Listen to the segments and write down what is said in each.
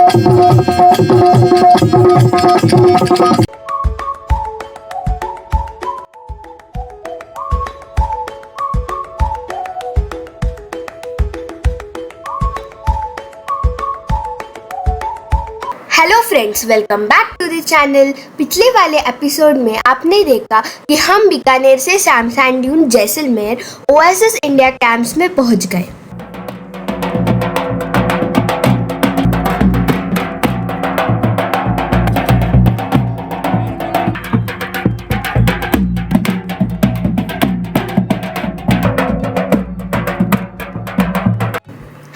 Hello friends, welcome back to the channel. पिछले वाले episode में आपने देखा कि हम बीकानेर से Sam sand dune Jaisalmer oasis India camps में पहुंच गए।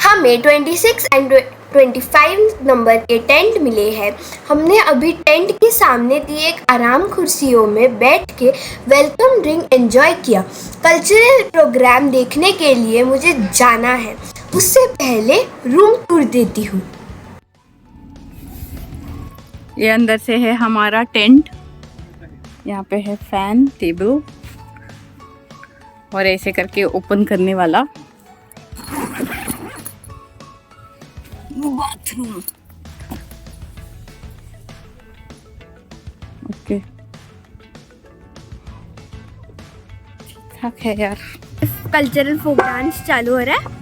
हमें 26 एंड 25 नंबर के टेंट मिले हैं। हमने अभी टेंट के सामने दी एक आराम कुर्सियों में बैठ के वेलकम ड्रिंक एंजॉय किया। कल्चरल प्रोग्राम देखने के लिए मुझे जाना है, उससे पहले रूम टूर देती हूँ। ये अंदर से है हमारा टेंट। यहाँ पे है फैन, टेबल और ऐसे करके ओपन करने वाला बाथरूम। ओके, ठीक ठाक है यार। कल्चरल फोक डांस चालू हो रहा है।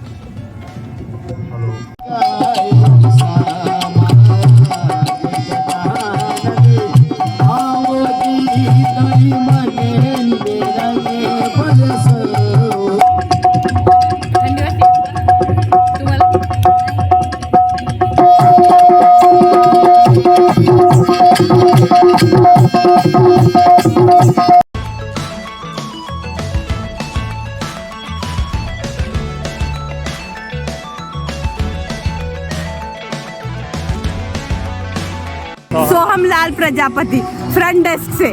सोहम लाल प्रजापति फ्रंट डेस्क से।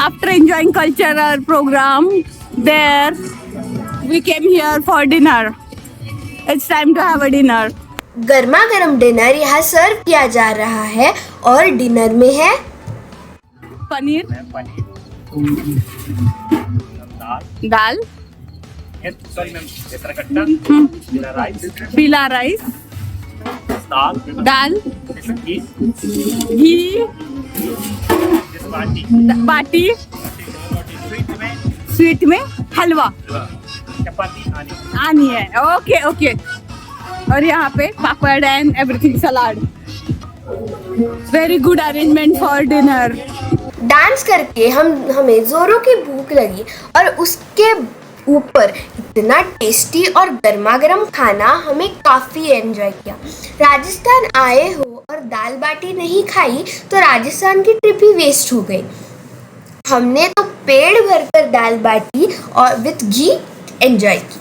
After enjoying cultural program there we came here for dinner. It's time to have a dinner. गर्मा गर्म डिनर यहाँ सर्व किया जा रहा है और डिनर में है पनीर, दाल, पीला राइस, दाल, घी, बाटी, स्वीट में हलवा, आनी है। Okay okay. और यहाँ पे papad and everything, salad. Very good arrangement for dinner. Dance करके हमें जोरों की भूख लगी और उसके ऊपर इतना टेस्टी और गर्मा गर्म खाना हमें काफ़ी एंजॉय किया। राजस्थान आए हो और दाल बाटी नहीं खाई तो राजस्थान की ट्रिप ही वेस्ट हो गई। हमने तो पेट भरकर दाल बाटी और विथ घी एंजॉय की।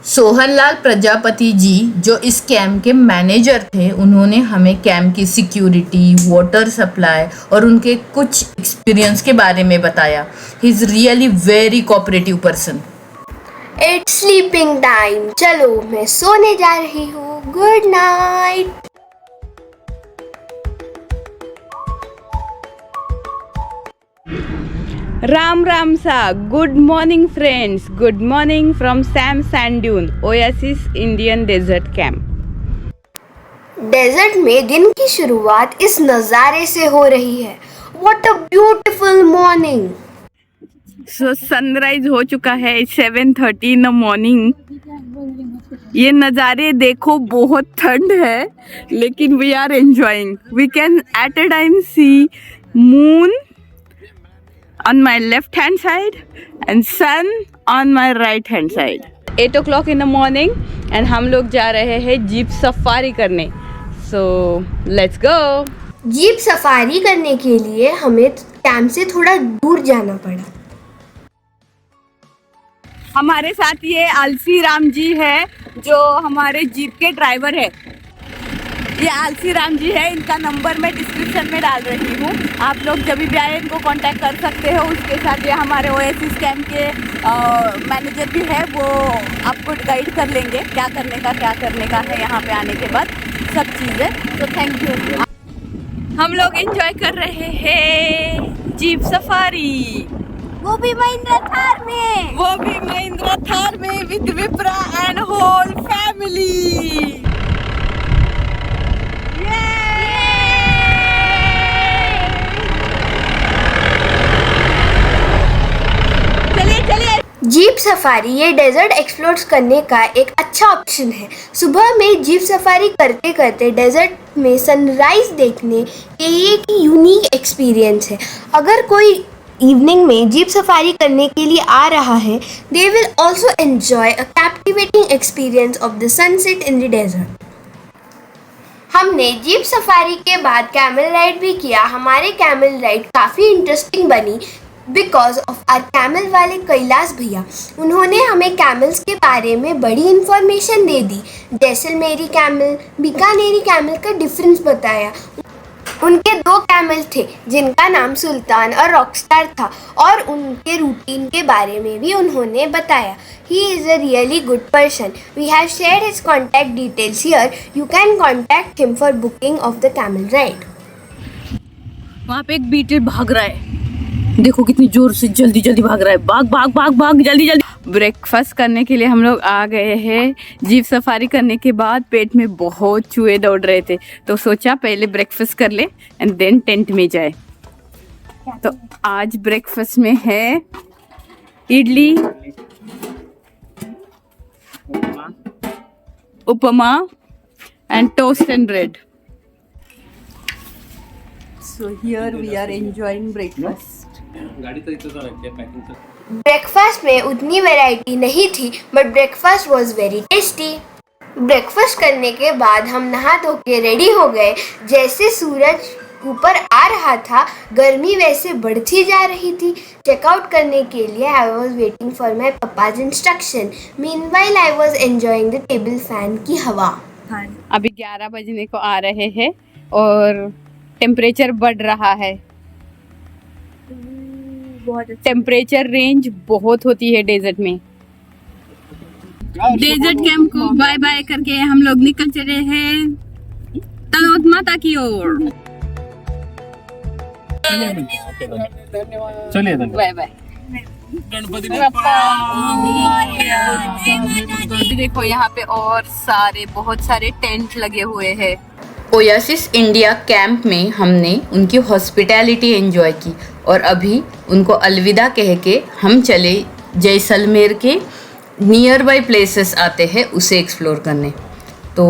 सोहनलाल प्रजापति जी जो इस कैंप के मैनेजर थे, उन्होंने हमें कैंप की सिक्योरिटी, वाटर सप्लाई और उनके कुछ एक्सपीरियंस के बारे में बताया। He is really very cooperative person. It's sleeping time. चलो मैं सोने जा रही हूँ। Good night. राम राम सा। Good morning friends, good morning from Sam sand dune oasis Indian desert camp. Desert में दिन की शुरुआत इस नज़ारे से हो रही है। What a beautiful morning. So sunrise हो चुका है 7:30 इन द मॉर्निंग। ये नज़ारे देखो, बहुत ठंड है लेकिन we are enjoying. We can at a time see moon on my left hand side and sun on my right hand side. 8 o'clock in the morning and हम लोग जा रहे हैं जीप सफारी करने। So let's go. Jeep safari करने के लिए हमें कैंप से थोड़ा दूर जाना पड़ा। हमारे साथ ये आलसी राम जी है जो हमारे जीप के ड्राइवर है। ये आलसी राम जी है, इनका नंबर मैं डिस्क्रिप्शन में डाल रही हूँ। आप लोग जब भी आए इनको कांटेक्ट कर सकते हो। उसके साथ ये हमारे ओएसिस कैंप के मैनेजर भी है, वो आपको गाइड कर लेंगे क्या करने का है यहाँ पे आने के बाद सब चीज़ें। तो थैंक यू। हम लोग एंजॉय कर रहे हैं जीप सफारी, वो भी महिंद्रा थार में with Vipra and whole family. Jeep safari ये डेजर्ट एक्सप्लोर करने का एक अच्छा ऑप्शन है। सुबह में जीप सफारी करते करते डेजर्ट में सनराइज देखने के ये एक यूनिक एक्सपीरियंस है। अगर कोई इवनिंग में जीप सफारी करने के लिए आ रहा है, they will also enjoy a captivating experience of the sunset in the desert. हमने जीप सफारी के बाद कैमल राइड भी किया। हमारे कैमल राइड काफ़ी इंटरेस्टिंग बनी बिकॉज ऑफ आर कैमल वाले कैलाश भैया। उन्होंने हमें कैमल्स के बारे में बड़ी इन्फॉर्मेशन दे दी। जैसलमेरी कैमल, बीकानेरी कैमल का डिफरेंस बताया। उनके 2 कैमल थे जिनका नाम सुल्तान और रॉकस्टार था, और उनके रूटीन के बारे में भी उन्होंने बताया। He is a really good person. We have shared his contact details here. You can contact him for booking of the camel ride. वहाँ पे एक बीटल भाग रहा है, देखो कितनी जोर से जल्दी जल्दी भाग रहा है। भाग भाग भाग भाग जल्दी जल्दी। ब्रेकफास्ट करने के लिए हम लोग आ गए हैं। जीप सफारी करने के बाद पेट में बहुत चूहे दौड़ रहे थे, तो सोचा पहले ब्रेकफास्ट कर ले एंड देन टेंट में जाए। तो आज ब्रेकफास्ट में है idli, upma and toast and bread. So here we are enjoying breakfast. Breakfast में उतनी वैरायटी नहीं थी, but breakfast was very tasty. Breakfast करने के बाद हम नहा धो के रेडी हो गए। जैसे सूरज ऊपर आ रहा था, गर्मी वैसे बढ़ती जा रही थी। चेकआउट करने के लिए I was waiting for my papa's instruction. Meanwhile I was enjoying the table fan की हवा। अभी 11 बजने को आ रहे हैं और टेम्परेचर बढ़ रहा है। टेम्परेचर रेंज बहुत होती है डेजर्ट में। डेजर्ट कैंप को बाय बाय करके हम लोग निकल चले हैं तनोत माता की ओर। चलिए बाय बाय। देखो यहाँ पे और बहुत सारे टेंट लगे हुए हैं। ओयासिस इंडिया कैंप में हमने उनकी हॉस्पिटैलिटी एंजॉय की और अभी उनको अलविदा कह के हम चले जैसलमेर के नियर बाय प्लेसेस आते हैं उसे एक्सप्लोर करने। तो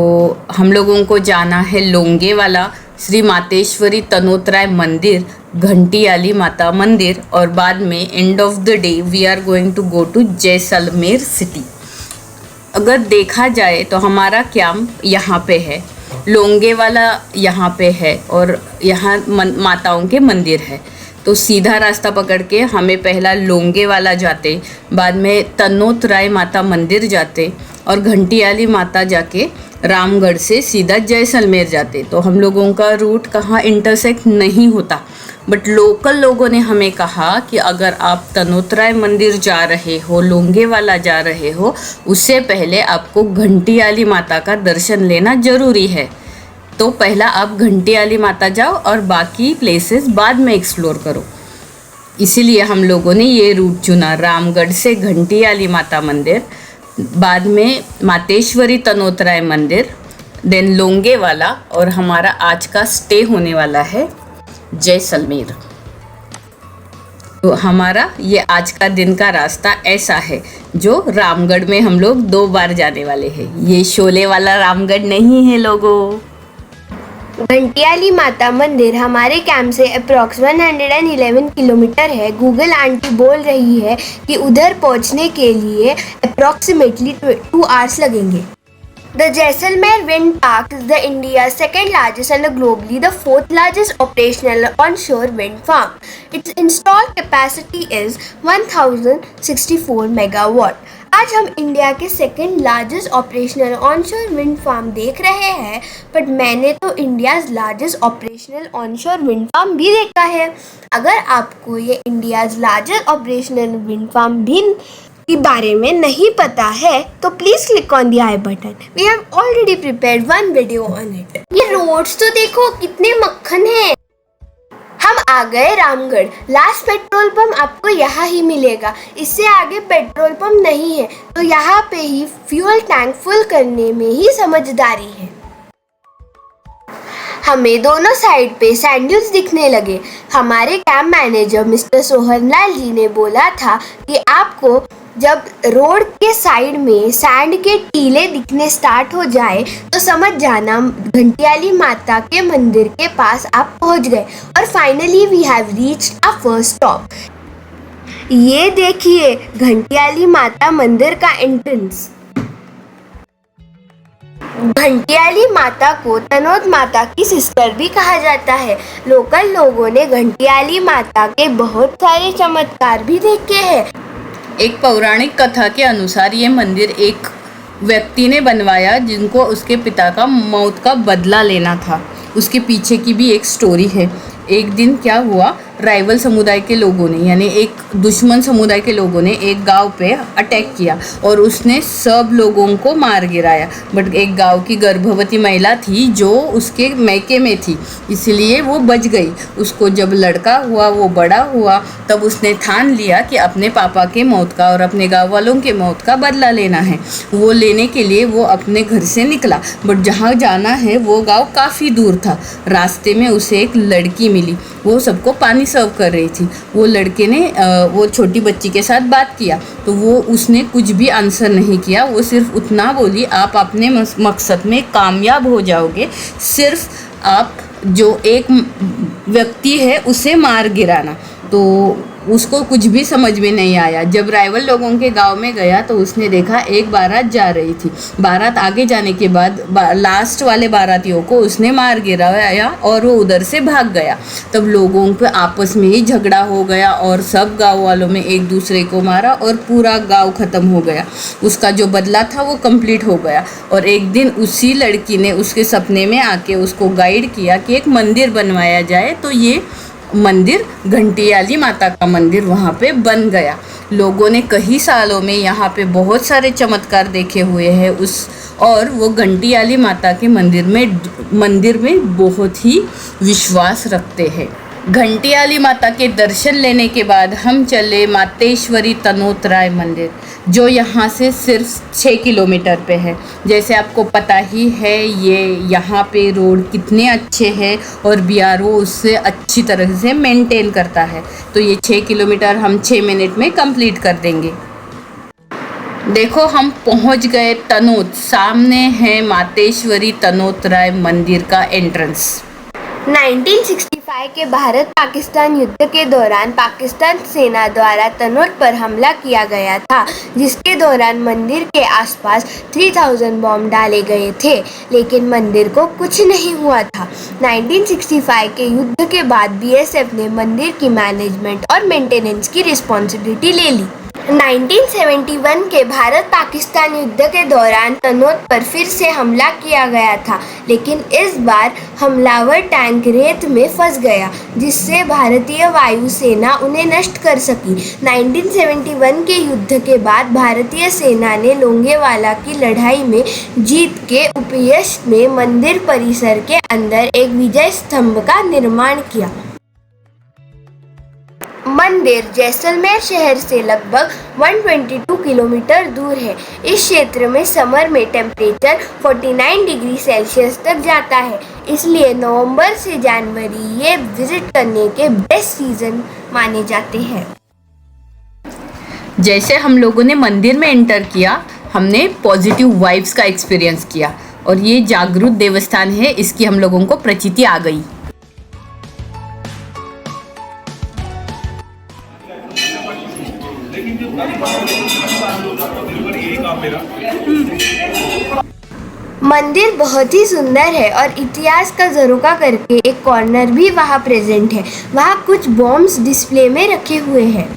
हम लोगों को जाना है लोंगेवाला श्री मातेश्वरी तनोतराय मंदिर, घंटियाली माता मंदिर, और बाद में end of the day we are going to go to Jaisalmer city. अगर देखा जाए तो हमारा कैंप यहाँ पे है, लोंगेवाला यहाँ पे है और यहाँ माताओं के मंदिर है। तो सीधा रास्ता पकड़ के हमें पहला लोंगेवाला जाते, बाद में तनोतराय माता मंदिर जाते और घंटियाली माता जाके रामगढ़ से सीधा जैसलमेर जाते। तो हम लोगों का रूट कहाँ इंटरसेक्ट नहीं होता, बट लोकल लोगों ने हमें कहा कि अगर आप तनोतराय मंदिर जा रहे हो, लोंगेवाला जा रहे हो, उससे पहले आपको घंटियाली माता का दर्शन लेना ज़रूरी है। तो पहला आप घंटियाली माता जाओ और बाकी प्लेसेस बाद में एक्सप्लोर करो। इसीलिए हम लोगों ने ये रूट चुना, रामगढ़ से घंटियाली माता मंदिर, बाद में मातेश्वरी तनोतराय मंदिर, देन लोंगेवाला, और हमारा आज का स्टे होने वाला है जैसलमेर। तो हमारा ये आज का दिन का रास्ता ऐसा है, जो रामगढ़ में हम लोग 2 बार जाने वाले हैं। ये शोले वाला रामगढ़ नहीं है लोगों। घंटियाली माता मंदिर हमारे कैंप से अप्रॉक्स 111 किलोमीटर है। गूगल आंटी बोल रही है कि उधर पहुंचने के लिए अप्रॉक्सीमेटली 2 आवर्स लगेंगे। The Jaisalmer Wind Park is the India's second largest and globally the 4th largest operational onshore wind farm. Its installed capacity is 1064 megawatt. आज हम इंडिया के second largest operational onshore wind farm देख रहे हैं, but मैंने तो India's largest operational onshore wind farm भी देखा है। अगर आपको ये India's largest operational wind farm भी के बारे में नहीं पता है तो please click on the I button. We have already prepared 1 video on it. ये रोड्स तो देखो कितने मक्खन हैं। हम आ गए रामगढ़। लास्ट पेट्रोल पंप आपको यहाँ ही मिलेगा, इससे आगे पेट्रोल पंप नहीं है, तो यहाँ पे ही फ्यूल टैंक फुल करने में ही समझदारी है। हमें दोनों साइड पे सैंडल्स दिखने लगे। हमारे कैंप मैनेजर मिस्टर सोहनलाल जी ने बोला था कि आपको जब रोड के साइड में सैंड के टीले दिखने स्टार्ट हो जाए तो समझ जाना घंटियाली माता के मंदिर के पास आप पहुंच गए। और finally we have reached our first stop. ये देखिए घंटियाली माता मंदिर का एंट्रेंस। घंटियाली माता को तनोत माता की सिस्टर भी कहा जाता है। लोकल लोगों ने घंटियाली माता के बहुत सारे चमत्कार भी देखे हैं। एक पौराणिक कथा के अनुसार ये मंदिर एक व्यक्ति ने बनवाया जिनको उसके पिता का मौत का बदला लेना था। उसके पीछे की भी एक स्टोरी है। एक दिन क्या हुआ, राइवल समुदाय के लोगों ने यानी एक दुश्मन समुदाय के लोगों ने एक गांव पे अटैक किया और उसने सब लोगों को मार गिराया। बट एक गांव की गर्भवती महिला थी जो उसके मैके में थी, इसलिए वो बच गई। उसको जब लड़का हुआ, वो बड़ा हुआ, तब उसने ठान लिया कि अपने पापा के मौत का और अपने गाँव वालों के मौत का बदला लेना है। वो लेने के लिए वो अपने घर से निकला, बट जहाँ जाना है वो गाँव काफ़ी दूर था। रास्ते में उसे एक लड़की मिली, वो सबको पानी सर्व कर रही थी। वो लड़के ने वो छोटी बच्ची के साथ बात किया तो उसने कुछ भी आंसर नहीं किया। वो सिर्फ उतना बोली, आप अपने मकसद में कामयाब हो जाओगे, सिर्फ आप जो एक व्यक्ति है उसे मार गिराना। तो उसको कुछ भी समझ में नहीं आया। जब राइवल लोगों के गांव में गया तो उसने देखा एक बारात जा रही थी। बारात आगे जाने के बाद लास्ट वाले बारातियों को उसने मार गिराया और वो उधर से भाग गया। तब लोगों पे आपस में ही झगड़ा हो गया और सब गांव वालों में एक दूसरे को मारा और पूरा गांव ख़त्म हो गया। उसका जो बदला था वो कंप्लीट हो गया। और एक दिन उसी लड़की ने उसके सपने में आके उसको गाइड किया कि एक मंदिर बनवाया जाए। तो ये मंदिर घंटियाली माता का मंदिर वहाँ पे बन गया। लोगों ने कई सालों में यहाँ पे बहुत सारे चमत्कार देखे हुए हैं और वो घंटियाली माता के मंदिर में बहुत ही विश्वास रखते हैं। घंटियाली माता के दर्शन लेने के बाद हम चले मातेश्वरी तनोतराय मंदिर, जो यहाँ से सिर्फ 6 किलोमीटर पे है। जैसे आपको पता ही है ये यहाँ पे रोड कितने अच्छे हैं और बीआरओ उससे अच्छी तरह से मेंटेन करता है। तो ये 6 किलोमीटर हम 6 मिनट में कंप्लीट कर देंगे। देखो हम पहुँच गए तनोत। सामने है मातेश्वरी तनोतराय मंदिर का एंट्रेंस। 1965 के भारत पाकिस्तान युद्ध के दौरान पाकिस्तान सेना द्वारा तनोट पर हमला किया गया था, जिसके दौरान मंदिर के आसपास 3000 बॉम्ब डाले गए थे, लेकिन मंदिर को कुछ नहीं हुआ था। 1965 के युद्ध के बाद बीएसएफ ने मंदिर की मैनेजमेंट और मेंटेनेंस की रिस्पॉन्सिबिलिटी ले ली। 1971 के भारत पाकिस्तान युद्ध के दौरान तनोट पर फिर से हमला किया गया था, लेकिन इस बार हमलावर टैंक रेत में फंस गया, जिससे भारतीय वायुसेना उन्हें नष्ट कर सकी। 1971 के युद्ध के बाद भारतीय सेना ने लोंगेवाला की लड़ाई में जीत के उपयश में मंदिर परिसर के अंदर एक विजय स्तंभ का निर्माण किया। मंदिर जैसलमेर शहर से लगभग 122 किलोमीटर दूर है। इस क्षेत्र में समर में टेम्परेचर 49 डिग्री सेल्सियस तक जाता है, इसलिए नवंबर से जनवरी ये विजिट करने के बेस्ट सीजन माने जाते हैं। जैसे हम लोगों ने मंदिर में एंटर किया, हमने पॉजिटिव वाइब्स का एक्सपीरियंस किया और ये जागृत देवस्थान है, इसकी हम लोगों को प्रतीति आ गई। मंदिर बहुत ही सुंदर है और इतिहास का झरोखा करके एक कॉर्नर भी वहाँ प्रेजेंट है। वहाँ कुछ बॉम्ब्स डिस्प्ले में रखे हुए हैं।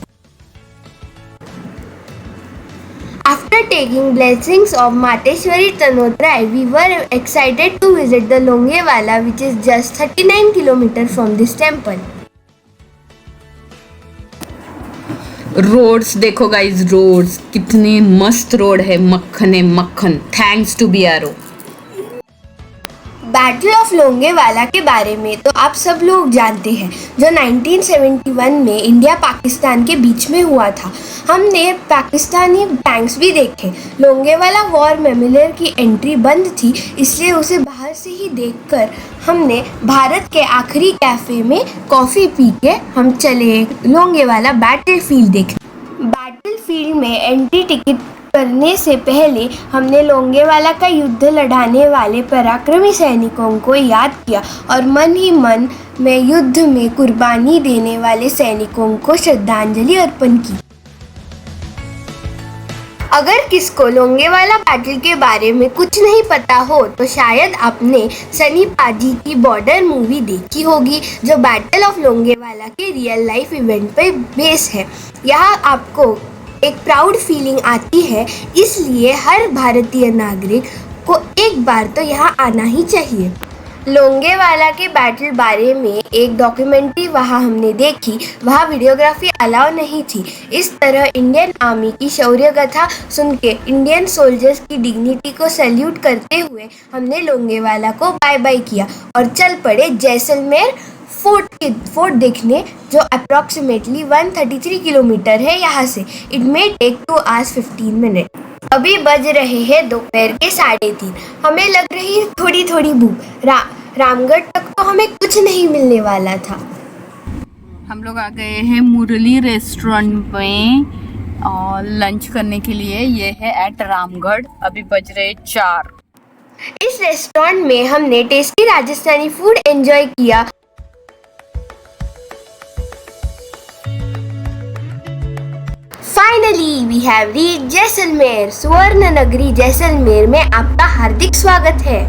After taking blessings of Mateshwari Tanotrai, we were excited to visit the Longewala, which is just 39 kilometers from this temple. Roads देखो गाइज, रोड्स कितने मस्त रोड है, मक्खन मक्खन। Thanks to BRO. Battle of Longewala के बारे में तो आप सब लोग जानते हैं, जो 1971 में इंडिया पाकिस्तान के बीच में हुआ था। हमने पाकिस्तानी टैंक्स भी देखे। लोंगेवाला वॉर मेमोरियल की एंट्री बंद थी, इसलिए उसे बाहर से ही देखकर हमने भारत के आखिरी कैफ़े में कॉफ़ी पी के हम चले लोंगेवाला बैटल फील्ड देखने। बैटलफील्ड में एंट्री टिकट करने से पहले हमने लोंगेवाला का युद्ध लड़ाने वाले पराक्रमी सैनिकों को याद किया और मन ही मन में युद्ध में कुर्बानी देने वाले सैनिकों को श्रद्धांजलि अर्पण की। अगर किसको लोंगेवाला बैटल के बारे में कुछ नहीं पता हो तो शायद आपने सनी पाजी की बॉर्डर मूवी देखी होगी, जो बैटल ऑफ लोंगेवाला के रियल लाइफ इवेंट पर बेस है। यहाँ आपको एक प्राउड फीलिंग आती है, इसलिए हर भारतीय नागरिक को एक बार तो यहाँ आना ही चाहिए। लोंगेवाला के बैटल बारे में एक डॉक्यूमेंट्री वहाँ हमने देखी, वहाँ वीडियोग्राफी अलाउ नहीं थी। इस तरह इंडियन आर्मी की शौर्य गाथा सुन के इंडियन सोल्जर्स की डिग्निटी को सैल्यूट करते हुए हमने लोंगेवाला को बाय बाय किया और चल पड़े जैसलमेर फोर्ट देखने, जो अप्रॉक्सीमेटली 133 किलोमीटर है यहाँ से। It may take 2 hours 15 minutes। अभी बज रहे हैं दोपहर के 3:30। हमें लग रही है थोड़ी थोड़ी भूख। रामगढ़ तक तो हमें कुछ नहीं मिलने वाला था। हम लोग आ गए हैं मुरली रेस्टोरेंट में और लंच करने के लिए। ये है एट रामगढ़। अभी बज रहे 4। इस रेस्टोरेंट में हमने टेस्टी राजस्थानी फूड एंजॉय किया। Finally we have reached Jaisalmer. स्वर्ण नगरी जैसलमेर में आपका हार्दिक स्वागत है।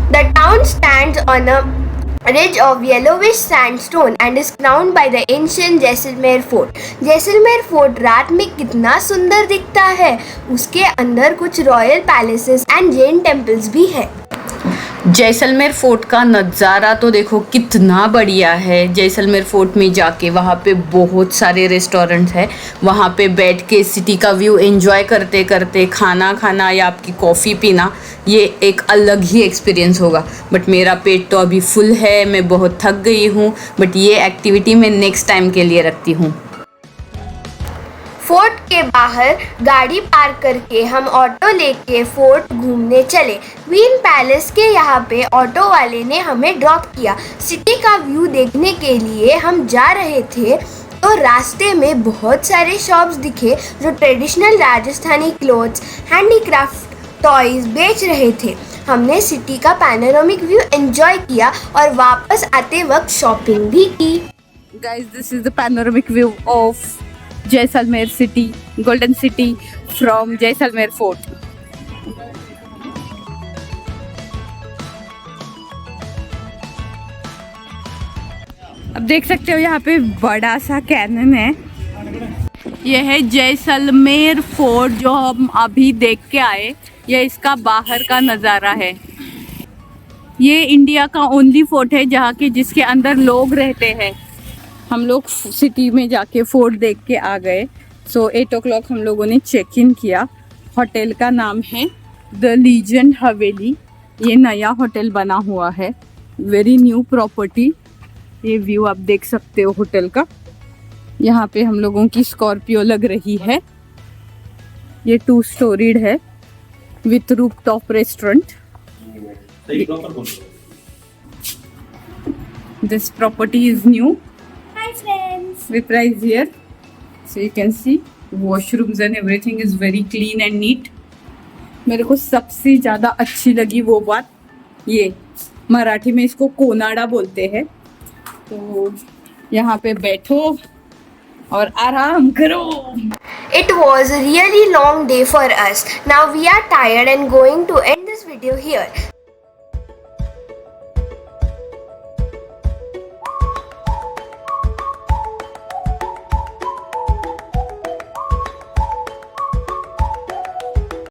The town stands on a ridge of yellowish sandstone and is crowned by the ancient Jaisalmer fort. Jaisalmer fort रात में कितना सुंदर दिखता है। उसके अंदर कुछ royal palaces and Jain temples भी है। जैसलमेर फोर्ट का नज़ारा तो देखो कितना बढ़िया है। जैसलमेर फोर्ट में जाके वहाँ पे बहुत सारे रेस्टोरेंट्स हैं। वहाँ पे बैठ के सिटी का व्यू एंजॉय करते करते खाना खाना या आपकी कॉफ़ी पीना, ये एक अलग ही एक्सपीरियंस होगा। बट मेरा पेट तो अभी फुल है, मैं बहुत थक गई हूँ। बट ये एक्टिविटी मैं नेक्स्ट टाइम के लिए रखती हूँ। फोर्ट के बाहर गाड़ी पार्क करके हम ऑटो लेके फोर्ट घूमने चले। क्वीन पैलेस के यहाँ पे ऑटो वाले ने हमें ड्रॉप किया। सिटी का व्यू देखने के लिए हम जा रहे थे तो रास्ते में बहुत सारे शॉप्स दिखे जो traditional Rajasthani clothes, handicraft, toys बेच रहे थे। हमने सिटी का पैनोरामिक व्यू एंजॉय किया और वापस आते वक्त शॉपिंग भी की। Guys, this is the panoramic view of Jaisalmer city, Golden City from Jaisalmer Fort. अब देख सकते हो यहाँ पे बड़ा सा कैनन है। यह है जैसलमेर फोर्ट जो हम अभी देख के आए। यह इसका बाहर का नज़ारा है। ये इंडिया का ओनली फोर्ट है जहाँ के जिसके अंदर लोग रहते हैं। हम लोग सिटी में जाके फोर्ट देख के आ गए। सो 8 o'clock हम लोगों ने चेक इन किया। होटल का नाम है द लीजेंड हवेली। ये नया होटल बना हुआ है, वेरी न्यू प्रॉपर्टी। ये व्यू आप देख सकते हो होटल का। यहाँ पे हम लोगों की स्कॉर्पियो लग रही है। ये 2 storied है with roof top restaurant. This property is new with rice here, so you can see washrooms and everything is very clean and neat. मेरे को सबसे ज़्यादा अच्छी लगी वो बात, ये मराठी में इसको कोनाडा बोलते हैं। तो यहाँ पे बैठो और आराम करो। It was a really long day for us. Now we are tired and going to end this video here.